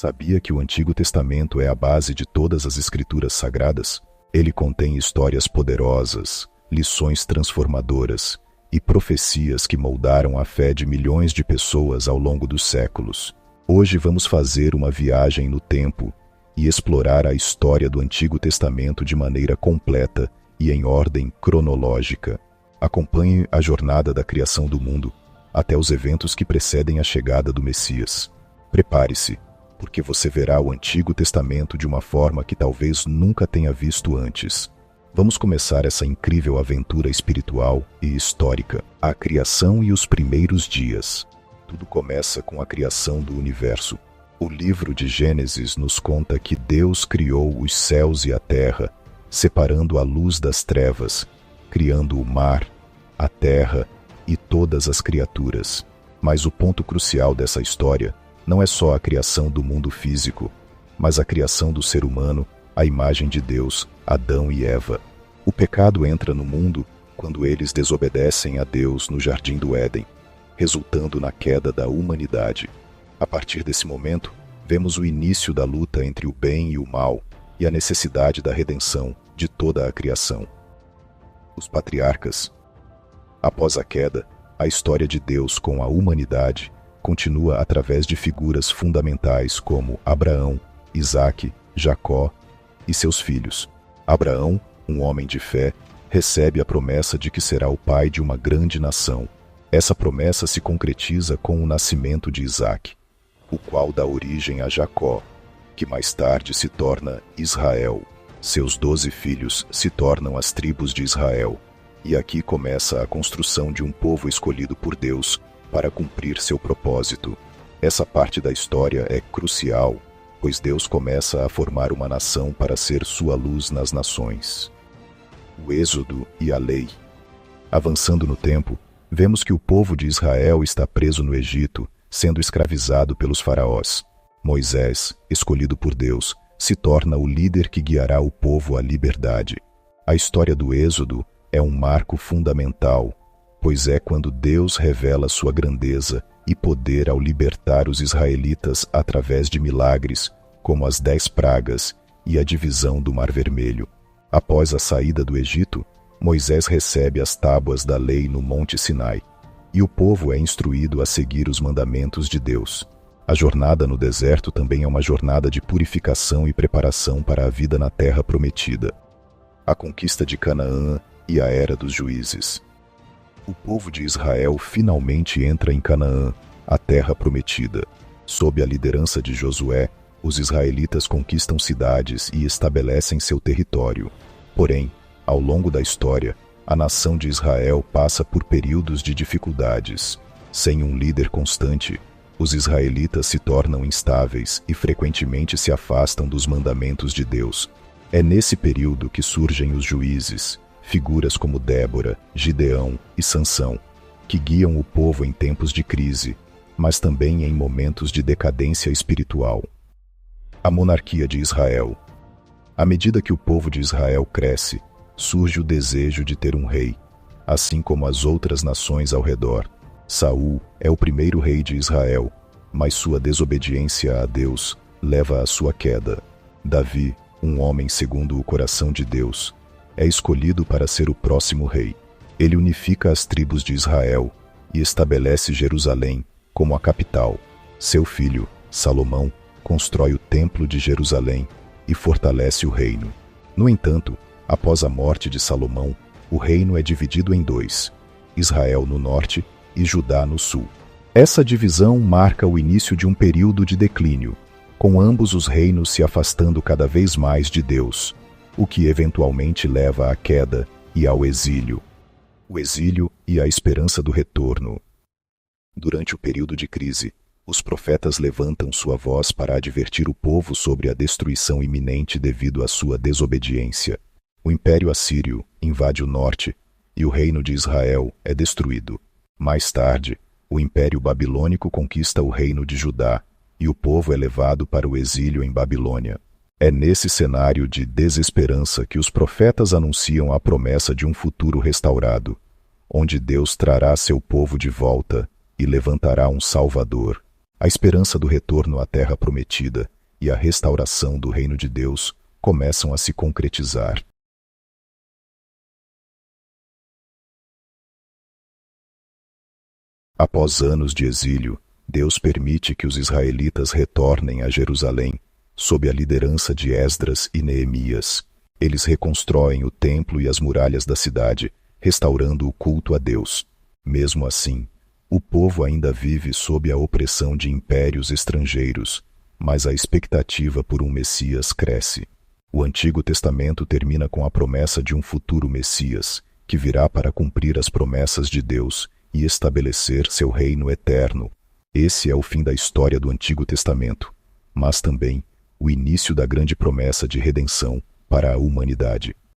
Sabia que o Antigo Testamento é a base de todas as Escrituras Sagradas? Ele contém histórias poderosas, lições transformadoras e profecias que moldaram a fé de milhões de pessoas ao longo dos séculos. Hoje vamos fazer uma viagem no tempo e explorar a história do Antigo Testamento de maneira completa e em ordem cronológica. Acompanhe a jornada da criação do mundo até os eventos que precedem a chegada do Messias. Prepare-se, porque você verá o Antigo Testamento de uma forma que talvez nunca tenha visto antes. Vamos começar essa incrível aventura espiritual e histórica. A criação e os primeiros dias. Tudo começa com a criação do universo. O livro de Gênesis nos conta que Deus criou os céus e a terra, separando a luz das trevas, criando o mar, a terra e todas as criaturas. Mas o ponto crucial dessa história não é só a criação do mundo físico, mas a criação do ser humano, à imagem de Deus, Adão e Eva. O pecado entra no mundo quando eles desobedecem a Deus no Jardim do Éden, resultando na queda da humanidade. A partir desse momento, vemos o início da luta entre o bem e o mal e a necessidade da redenção de toda a criação. Os patriarcas. Após a queda, a história de Deus com a humanidade continua através de figuras fundamentais como Abraão, Isaque, Jacó e seus filhos. Abraão, um homem de fé, recebe a promessa de que será o pai de uma grande nação. Essa promessa se concretiza com o nascimento de Isaque, o qual dá origem a Jacó, que mais tarde se torna Israel. Seus 12 filhos se tornam as tribos de Israel, e aqui começa a construção de um povo escolhido por Deus para cumprir seu propósito. Essa parte da história é crucial, pois Deus começa a formar uma nação para ser sua luz nas nações. O Êxodo e a Lei. Avançando no tempo, vemos que o povo de Israel está preso no Egito, sendo escravizado pelos faraós. Moisés, escolhido por Deus, se torna o líder que guiará o povo à liberdade. A história do Êxodo é um marco fundamental, pois é quando Deus revela sua grandeza e poder ao libertar os israelitas através de milagres, como as 10 pragas e a divisão do Mar Vermelho. Após a saída do Egito, Moisés recebe as tábuas da lei no Monte Sinai, e o povo é instruído a seguir os mandamentos de Deus. A jornada no deserto também é uma jornada de purificação e preparação para a vida na terra prometida. A conquista de Canaã e a Era dos Juízes. O povo de Israel finalmente entra em Canaã, a terra prometida. Sob a liderança de Josué, os israelitas conquistam cidades e estabelecem seu território. Porém, ao longo da história, a nação de Israel passa por períodos de dificuldades. Sem um líder constante, os israelitas se tornam instáveis e frequentemente se afastam dos mandamentos de Deus. É nesse período que surgem os juízes, figuras como Débora, Gideão e Sansão, que guiam o povo em tempos de crise, mas também em momentos de decadência espiritual. A monarquia de Israel. À medida que o povo de Israel cresce, surge o desejo de ter um rei, assim como as outras nações ao redor. Saul é o primeiro rei de Israel, mas sua desobediência a Deus leva à sua queda. Davi, um homem segundo o coração de Deus, é escolhido para ser o próximo rei. Ele unifica as tribos de Israel e estabelece Jerusalém como a capital. Seu filho, Salomão, constrói o Templo de Jerusalém e fortalece o reino. No entanto, após a morte de Salomão, o reino é dividido em 2, Israel no norte e Judá no sul. Essa divisão marca o início de um período de declínio, com ambos os reinos se afastando cada vez mais de Deus, o que eventualmente leva à queda e ao exílio. O exílio e a esperança do retorno. Durante o período de crise, os profetas levantam sua voz para advertir o povo sobre a destruição iminente devido à sua desobediência. O Império Assírio invade o norte e o reino de Israel é destruído. Mais tarde, o Império Babilônico conquista o reino de Judá e o povo é levado para o exílio em Babilônia. É nesse cenário de desesperança que os profetas anunciam a promessa de um futuro restaurado, onde Deus trará seu povo de volta e levantará um Salvador. A esperança do retorno à terra prometida e a restauração do reino de Deus começam a se concretizar. Após anos de exílio, Deus permite que os israelitas retornem a Jerusalém, sob a liderança de Esdras e Neemias. Eles reconstroem o templo e as muralhas da cidade, restaurando o culto a Deus. Mesmo assim, o povo ainda vive sob a opressão de impérios estrangeiros, mas a expectativa por um Messias cresce. O Antigo Testamento termina com a promessa de um futuro Messias, que virá para cumprir as promessas de Deus e estabelecer seu reino eterno. Esse é o fim da história do Antigo Testamento, mas também o início da grande promessa de redenção para a humanidade.